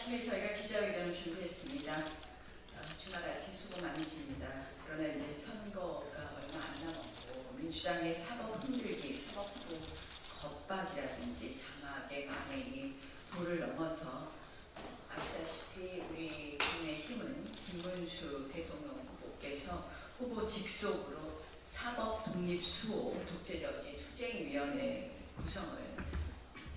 아침에 저희가 기자회견을 준비했습니다. 주말 아침 수고 많으십니다. 그러나 이제 선거가 얼마 안 남았고 민주당의 사법 흔들기, 사법부 겁박이라든지 장악의 강행이 도를 넘어서 아시다시피 우리 국민의힘은 김문수 대통령 후보께서 후보 직속으로 사법독립수호 독재정치 투쟁위원회 구성을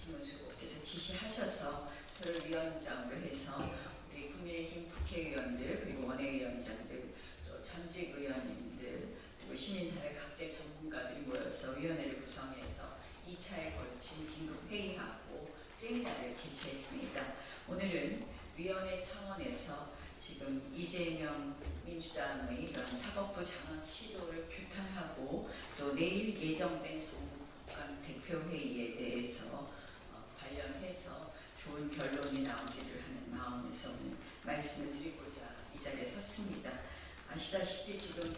김문수 후보께서 지시하셔서 저를 위원장으로 해서 우리 국민의힘 국회의원들 그리고 원외위원장들 또 전직 의원님들 그리고 시민사회 각계 전문가들이 모여서 위원회를 구성해서 2차에 걸친 긴급 회의하고 세미나를 개최했습니다. 오늘은 위원회 차원에서 지금 이재명 민주당의 이런 사법부 장악 시도를 규탄하고 또 내일 예정된 정부간 대표회의에 대해서 관련해서 좋은 결론이 나오기를 하는 마음에서 오늘 말씀을 드리고자 이 자리에 섰습니다. 아시다시피 지금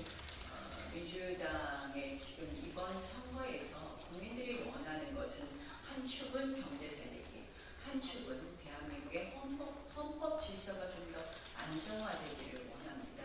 민주당의 지금 이번 선거에서 국민들이 원하는 것은 한 축은 경제 살리기, 한 축은 대한민국의 헌법 질서가 좀 더 안정화되기를 원합니다.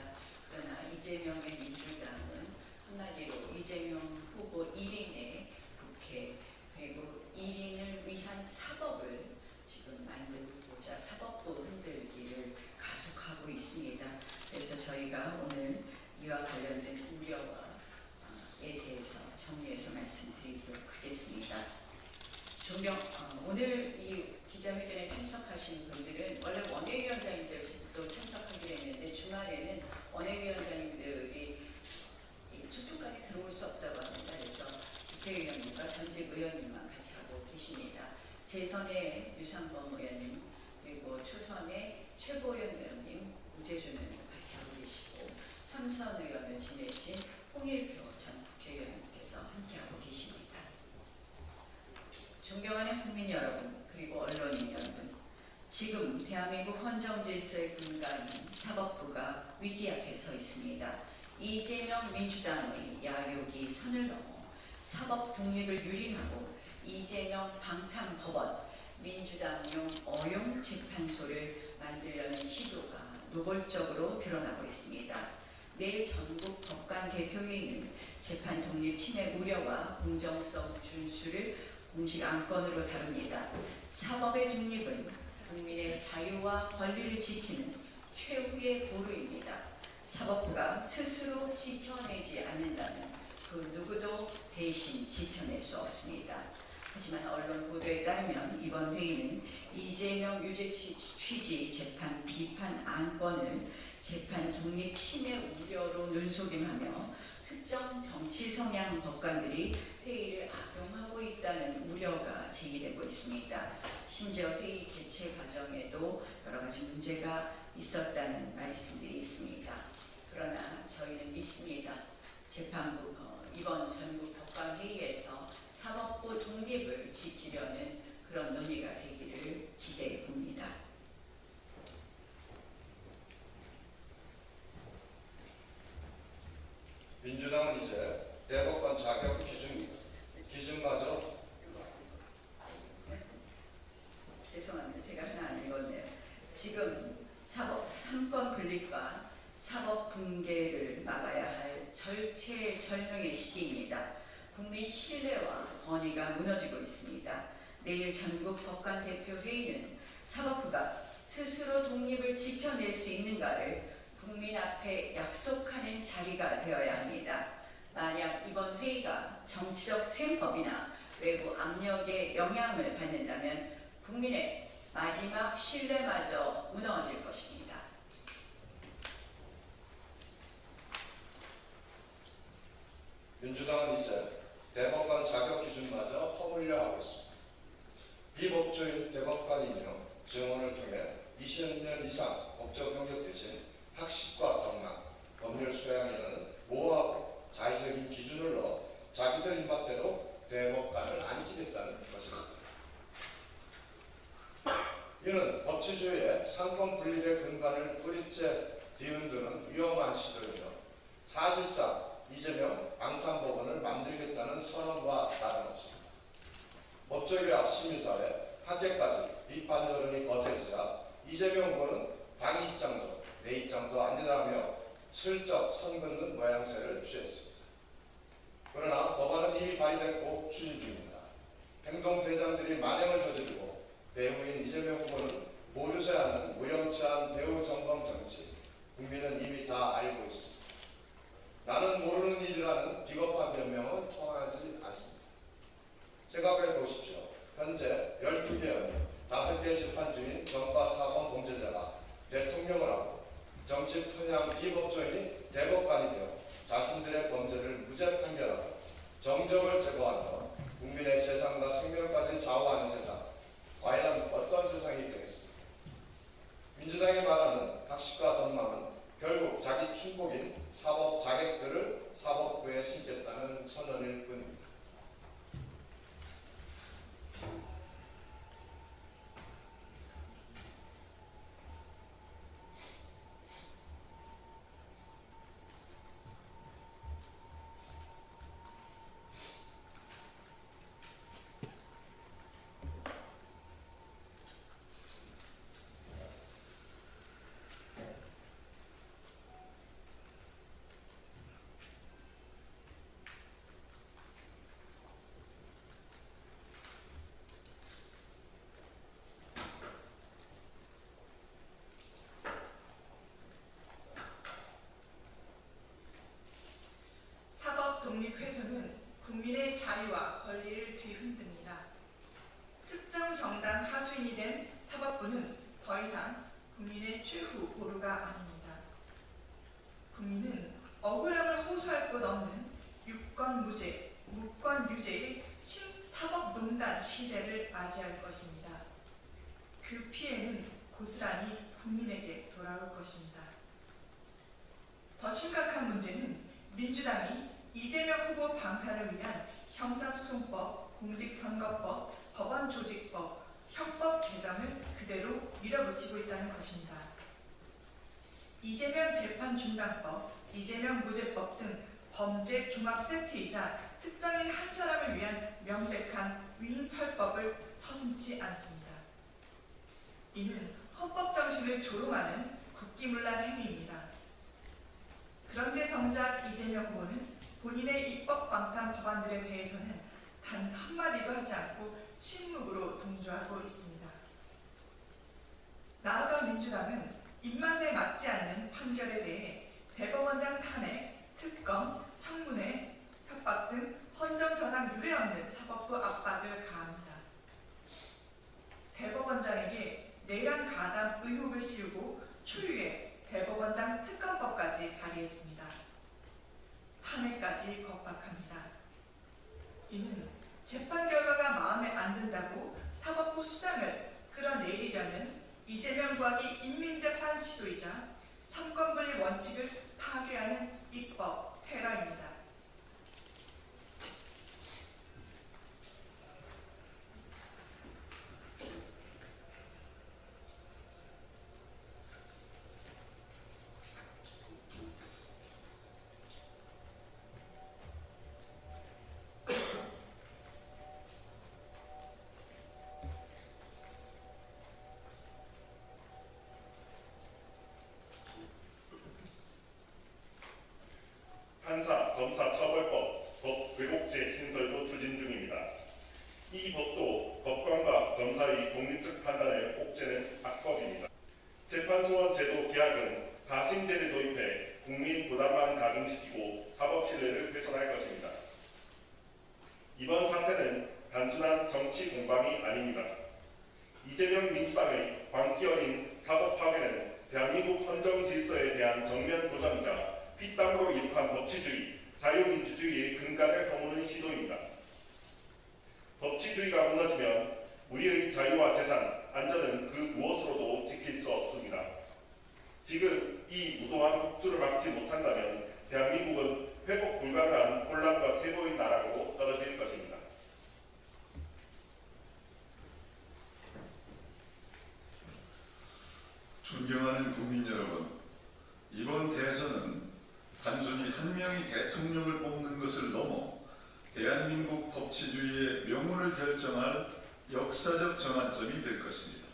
그러나 이재명의 민주당은 한마디로 이재명 후보 1인의 국회 그리고 1인을 위한 사법을 지금 만들고자 사법부 흔들기를 가속하고 있습니다. 그래서 저희가 오늘 이와 관련된 우려에 대해서 정리해서 말씀드리도록 하겠습니다. 오늘 이 기자회견에 참석하신 분들은 원래 원외위원장님들도 참석하기로 했는데 주말에는 원외위원장님들이 투표까지 들어올 수 없다고 합니다. 그래서 국회의원님과 전직 의원님만 같이 하고 계십니다. 재선의 유상범 의원님 그리고 초선의 최고현 의원님, 우재준 의원님 같이 하고 계시고 3선 의원을 지내신 홍일표 전 국회의원님께서 함께하고 계십니다. 존경하는 국민 여러분 그리고 언론인 여러분, 지금 대한민국 헌정질서의 근간인 사법부가 위기 앞에 서 있습니다. 이재명 민주당의 야욕이 선을 넘어 사법 독립을 유린하고 이재명 방탄법원, 민주당용 어용 재판소를 만들려는 시도가 노골적으로 드러나고 있습니다. 내일 전국 법관 대표회의는 재판 독립 침해 우려와 공정성 준수를 공식 안건으로 다룹니다. 사법의 독립은 국민의 자유와 권리를 지키는 최후의 보루입니다. 사법부가 스스로 지켜내지 않는다면 그 누구도 대신 지켜낼 수 없습니다. 하지만 언론 보도에 따르면 이번 회의는 이재명 유죄 취지 재판 비판 안건을 재판 독립 침해 우려로 눈속임하며 특정 정치 성향 법관들이 회의를 악용하고 있다는 우려가 제기되고 있습니다. 심지어 회의 개최 과정에도 여러 가지 문제가 있었다는 말씀들이 있습니다. 그러나 저희는 믿습니다. 재판부 이번 전국 법관 회의에서 사법부 독립을 지키려는 그런 논의가 되기를 기대해 봅니다. 민주당은 이제 대법관 자격 기준마저 죄송합니다. 제가 하나 안 읽었네요. 지금 사법 3권 분립과 사법 붕괴를 막아야 할 절체절명의 시기입니다. 국민 신뢰와 권위가 무너지고 있습니다. 내일 전국 법관 대표 회의는 사법부가 스스로 독립을 지켜낼 수 있는가를 국민 앞에 약속하는 자리가 되어야 합니다. 만약 이번 회의가 정치적 셈법이나 외부 압력에 영향을 받는다면 국민의 마지막 신뢰마저 무너질 것입니다. 민주당은 이제 대법관 자격 기준마저 허물려 하고 있습니다. 비법조인 대법관이며 증언을 통해 20년 이상 법적 경력 대신 학식과 경락, 법률 소양에는 모호하고 자의적인 기준을 넣어 자기들 입맛대로 대법관을 안치겠다는 것입니다. 이는 법치주의의 상권 분립의 근간을 뿌리째 뒤흔드는 위험한 시도이며 사실상 이재명 방탄법원을 만들겠다는 선언과 다름없습니다. 법조계와 시민사회, 학계까지 비판 여론이 거세지자 이재명 후보는 당 입장도 내 입장도 아니라며 슬쩍 선 긋는 모양새를 취했습니다. 그러나 법안은 이미 발의됐고 추진 중입니다. 행동대장들이 만행을 저지르고 배후인 이재명 후보는 모르지 않는 무렴치한 배후 점검 정치, 국민은 이미 다 알고 있습니다. 나는 모르는 일이라는 비겁한 변명은 통하지 않습니다. 생각해 보십시오. 현재 12개 의 5개 재판 중인 정과 사범 범죄자가 대통령을 하고 정치 편향 비법조인이 대법관이 되어 자신들의 범죄를 무죄 판결하고 정적을 제거하며 국민의 재산과 생명까지 좌우하는 세상, 과연 어떤 세상이 되겠습니까? 민주당이 말하는 학식과 덕망은 결국 자기 충복인 사법 자객들을 사법부에 심겠다는 선언일 뿐입니다. 사법 독립훼손은 국민의 자유와 권리를 뒤흔듭니다. 특정 정당 하수인이 된 사법부는 더 이상 국민의 최후 보루가 아닙니다. 국민은 억울함을 호소할 곳 없는 유권무죄, 무권유죄의 신사법농단 시대를 맞이할 것입니다. 그 피해는 고스란히 국민에게 돌아올 것입니다. 더 심각한 문제는 민주당이 이재명 후보 방탄을 위한 형사소송법, 공직선거법, 법원조직법, 형법 개정을 그대로 밀어붙이고 있다는 것입니다. 이재명 재판중단법, 이재명 무죄법 등 범죄 종합 세트이자 특정인 한 사람을 위한 명백한 위인설법을 서슴지 않습니다. 이는 헌법 정신을 조롱하는 국기문란 행위입니다. 그런데 정작 이재명 후보는 본인의 입법 방탄 법안들에 대해서는 단 한마디도 하지 않고 침묵으로 동조하고 있습니다. 나아가 민주당은 입맛에 맞지 않는 판결에 대해 대법원장 탄핵, 특검, 청문회, 협박 등 헌정사상 유례없는 사법부 압박을 가합니다. 대법원장에게 내란 가담 의혹을 씌우고 초유의 대법원장 특검법까지 발의했습니다. 탄핵까지 겁박합니다. 이는 재판 결과가 마음에 안 든다고 사법부 수장을 끌어내리려는 이재명 부학의 인민재판 시도이자 삼권분리 원칙을 파괴하는 입법 테러입니다. 판사, 검사 처벌법, 법 왜곡죄 신설도 추진 중입니다. 이 법도 법관과 검사의 독립적 판단을 옥죄는 악법입니다. 재판소원 제도 개혁은 사심제를 도입해 국민 부담만 가중시키고 사법 신뢰를 훼손할 것입니다. 이번 사태는 단순한 정치 공방이 아닙니다. 이재명 민주당의 광기 어린 사법 파괴는 대한민국 헌정 질서에 대한 정면 도전이자 피땀으로 이룩한 법치주의, 자유민주주의의 근간을 허무는 시도입니다. 법치주의가 무너지면 우리의 자유와 재산, 안전은 그 무엇으로도 지킬 수 없습니다. 지금 이 무도한 폭주를 막지 못한다면 대한민국은 회복 불가능한 혼란과 퇴보의 나라로 떨어질 것입니다. 존경하는 국민 여러분, 이번 대선은 단순히 한 명이 대통령을 뽑는 것을 넘어 대한민국 법치주의의 명운을 결정할 역사적 전환점이 될 것입니다.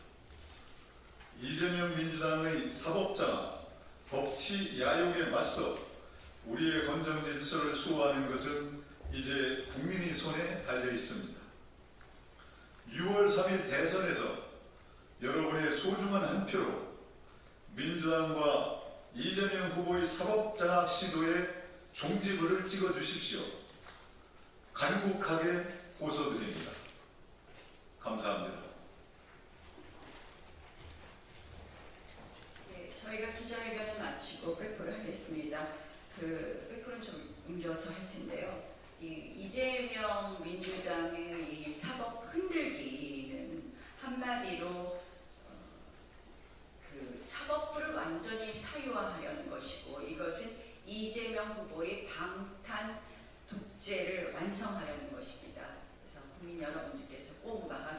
이재명 민주당의 사법장악, 법치 야욕에 맞서 우리의 헌정 질서를 수호하는 것은 이제 국민의 손에 달려 있습니다. 6월 3일 대선에서 여러분의 소중한 한 표로 민주당과 이재명 후보의 사법장악 시도에 종지부를 찍어주십시오. 간곡하게 호소드립니다. 감사합니다. 네, 저희가 기자회견을 마치고 발표를 하겠습니다. 발표는 좀 옮겨서 할 텐데요. 이재명 민주당의 이 사법 흔들기는 한마디로 사법부를 완전히 사유화하려는 것이고, 이것은 이재명 후보의 방탄 독재를 완성하려는 것입니다. 그래서 국민 여러분들께서 꼭 막아